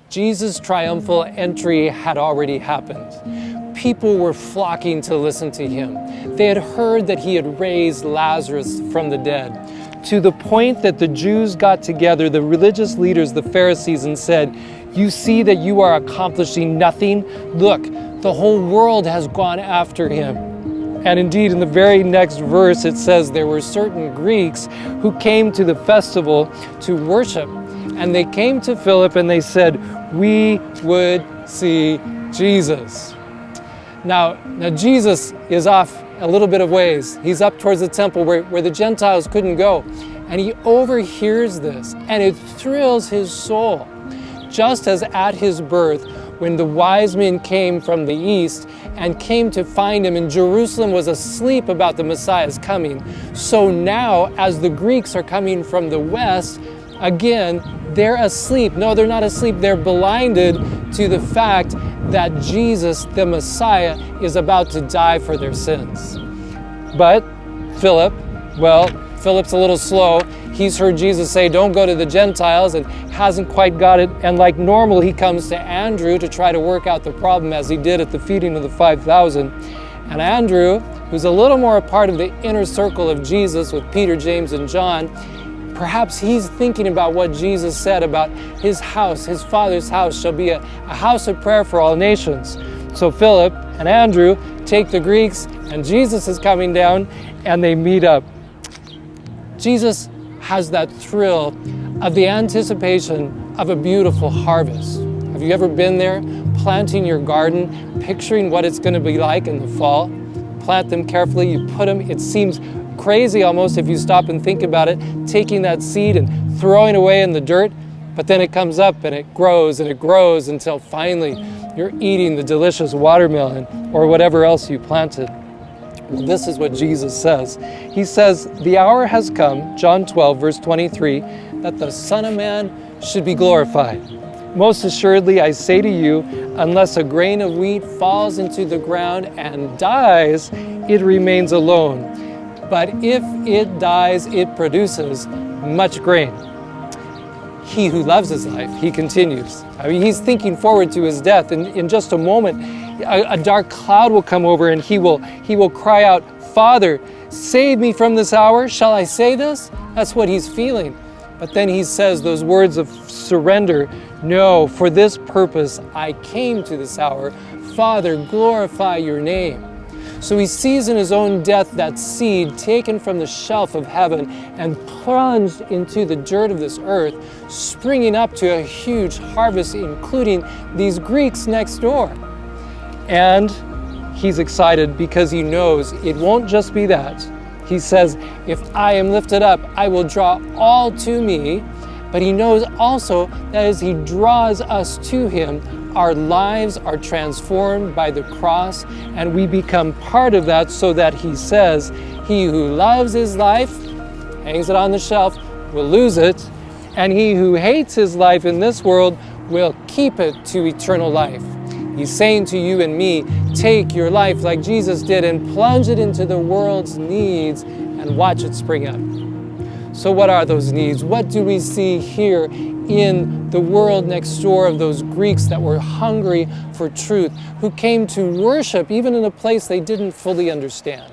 Jesus' triumphal entry had already happened. People were flocking to listen to him. They had heard that he had raised Lazarus from the dead, to the point that the Jews got together, the religious leaders, the Pharisees, and said, "You see that you are accomplishing nothing? Look, the whole world has gone after him." And indeed, in the very next verse, it says there were certain Greeks who came to the festival to worship. And they came to Philip and they said, "We would see Jesus." Now Jesus is off a little bit of ways. He's up towards the temple where the Gentiles couldn't go. And he overhears this, and it thrills his soul. Just as at his birth, when the wise men came from the east and came to find him, and Jerusalem was asleep about the Messiah's coming, so now as the Greeks are coming from the west, again, they're asleep. No, they're not asleep. They're blinded to the fact that Jesus, the Messiah, is about to die for their sins. But Philip's a little slow. He's heard Jesus say, "Don't go to the Gentiles," and hasn't quite got it. And like normal, he comes to Andrew to try to work out the problem, as he did at the feeding of the 5,000. And Andrew, who's a little more a part of the inner circle of Jesus with Peter, James, and John, perhaps he's thinking about what Jesus said about his house, his Father's house shall be a house of prayer for all nations. So Philip and Andrew take the Greeks, and Jesus is coming down, and they meet up. Jesus has that thrill of the anticipation of a beautiful harvest. Have you ever been there, planting your garden, picturing what it's going to be like in the fall? Plant them carefully, you put them, it seems crazy almost if you stop and think about it, taking that seed and throwing it away in the dirt, but then it comes up and it grows until finally you're eating the delicious watermelon or whatever else you planted. Well, this is what Jesus says. He says, "The hour has come," John 12, verse 23, "that the Son of Man should be glorified. Most assuredly, I say to you, unless a grain of wheat falls into the ground and dies, it remains alone. But if it dies, it produces much grain." He who loves his life, he continues. He's thinking forward to his death. And in just a moment, a dark cloud will come over, and he will cry out, "Father, save me from this hour. Shall I say this?" That's what he's feeling. But then he says those words of surrender. "No, for this purpose I came to this hour. Father, glorify your name." So he sees in his own death that seed taken from the shelf of heaven and plunged into the dirt of this earth, springing up to a huge harvest, including these Greeks next door. And he's excited because he knows it won't just be that. He says, "If I am lifted up, I will draw all to me." But he knows also that as he draws us to him, our lives are transformed by the cross, and we become part of that, so that he says, "He who loves his life, hangs it on the shelf, will lose it, and he who hates his life in this world will keep it to eternal life." He's saying to you and me, take your life like Jesus did and plunge it into the world's needs and watch it spring up. So what are those needs? What do we see here in the world next door of those Greeks that were hungry for truth, who came to worship even in a place they didn't fully understand?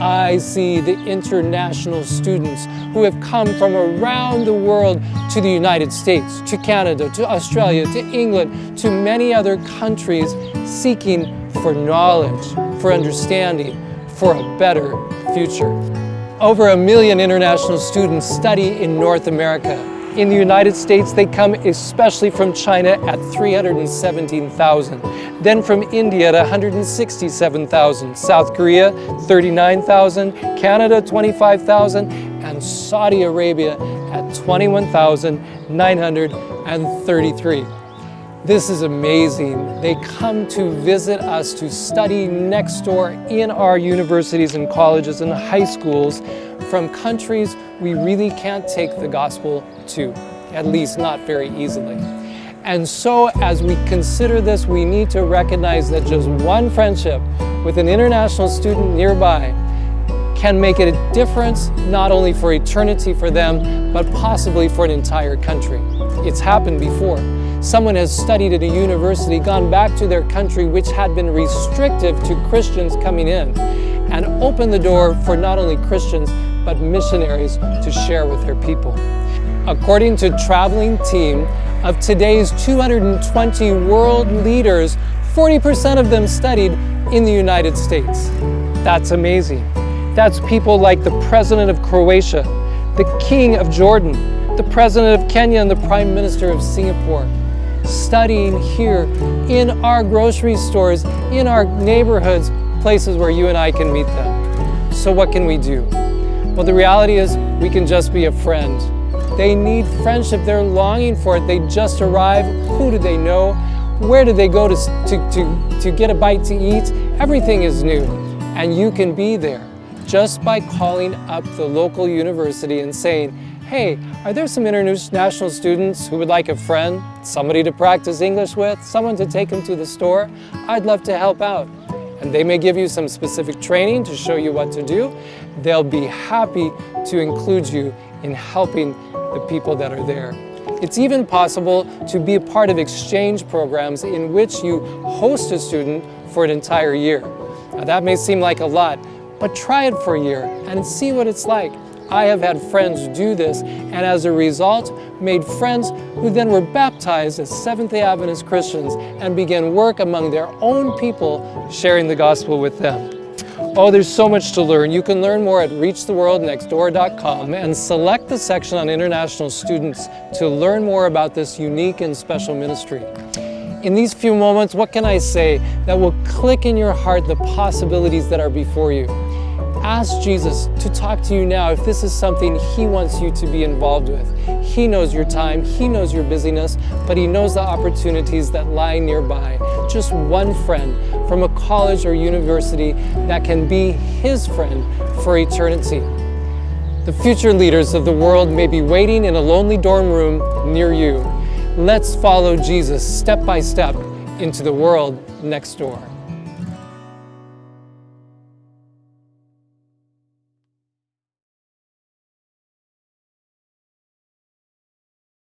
I see the international students who have come from around the world to the United States, to Canada, to Australia, to England, to many other countries, seeking for knowledge, for understanding, for a better future. Over 1 million international students study in North America. In the United States, they come especially from China at 317,000. Then from India at 167,000. South Korea, 39,000. Canada, 25,000. And Saudi Arabia at 21,933. This is amazing. They come to visit us, to study next door in our universities and colleges and high schools from countries we really can't take the gospel to, at least not very easily. And so as we consider this, we need to recognize that just one friendship with an international student nearby can make a difference, not only for eternity for them, but possibly for an entire country. It's happened before. Someone has studied at a university, gone back to their country which had been restrictive to Christians coming in, and opened the door for not only Christians, but missionaries to share with their people. According to Traveling Team, of today's 220 world leaders, 40% of them studied in the United States. That's amazing. That's people like the President of Croatia, the King of Jordan, the President of Kenya, and the Prime Minister of Singapore, studying here in our grocery stores, in our neighborhoods, places where you and I can meet them. So what can we do? Well, the reality is we can just be a friend. They need friendship. They're longing for it. They just arrived. Who do they know? Where do they go to get a bite to eat? Everything is new, and you can be there just by calling up the local university and saying, hey, are there some international students who would like a friend, somebody to practice English with, someone to take them to the store? I'd love to help out. And they may give you some specific training to show you what to do. They'll be happy to include you in helping the people that are there. It's even possible to be a part of exchange programs in which you host a student for an entire year. Now, that may seem like a lot, but try it for a year and see what it's like. I have had friends do this, and as a result, made friends who then were baptized as Seventh-day Adventist Christians and began work among their own people, sharing the gospel with them. Oh, there's so much to learn. You can learn more at reachtheworldnextdoor.com and select the section on international students to learn more about this unique and special ministry. In these few moments, what can I say that will click in your heart the possibilities that are before you? Ask Jesus to talk to you now if this is something He wants you to be involved with. He knows your time, He knows your busyness, but He knows the opportunities that lie nearby. Just one friend from a college or university that can be His friend for eternity. The future leaders of the world may be waiting in a lonely dorm room near you. Let's follow Jesus step by step into the world next door.